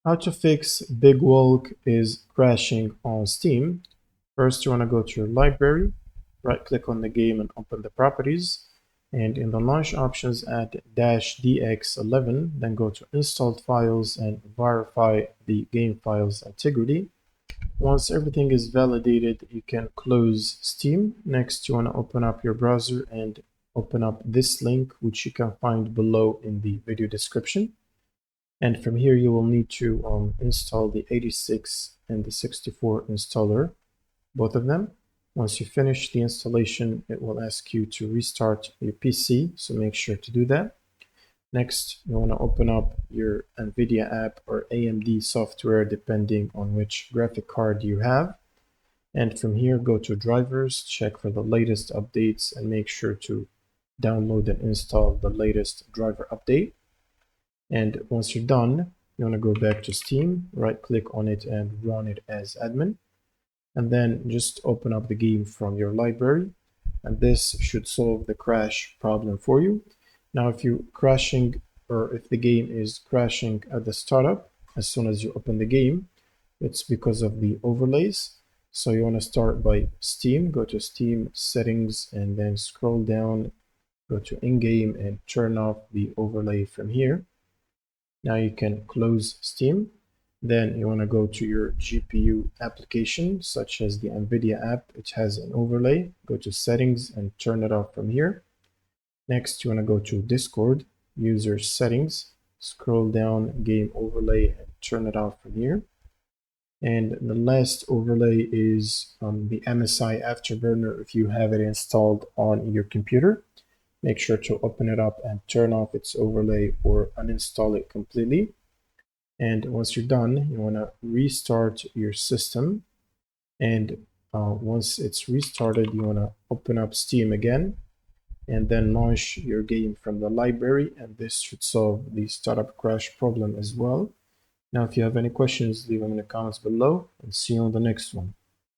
How to fix BigWalk is crashing on Steam. First, you want to go to your library, right click on the game and open the properties. And in the launch options, add -dx11, then go to installed files and verify the game file's integrity. Once everything is validated, you can close Steam. Next, you want to open up your browser and open up this link, which you can find below in the video description. And from here, you will need to install the 86 and the 64 installer, both of them. Once you finish the installation, it will ask you to restart your PC, so make sure to do that. Next, you want to open up your NVIDIA app or AMD software, depending on which graphic card you have. And from here, go to drivers, check for the latest updates, and make sure to download and install the latest driver update. And once you're done, you want to go back to Steam, right click on it and run it as admin. And then just open up the game from your library. And this should solve the crash problem for you. Now, if you're crashing or if the game is crashing at the startup, as soon as you open the game, it's because of the overlays. So you want to start by Steam, go to Steam settings, and then scroll down, go to in-game and turn off the overlay from here. Now you can close Steam. Then you want to go to your GPU application, such as the NVIDIA app. It has an overlay. Go to settings and turn it off from here. Next, you want to go to Discord, user settings, scroll down, game overlay, and turn it off from here. And the last overlay is the MSI Afterburner if you have it installed on your computer. Make sure to open it up and turn off its overlay or uninstall it completely. And once you're done, you want to restart your system. And once it's restarted, you want to open up Steam again and then launch your game from the library. And this should solve the startup crash problem as well. Now, if you have any questions, leave them in the comments below and see you on the next one.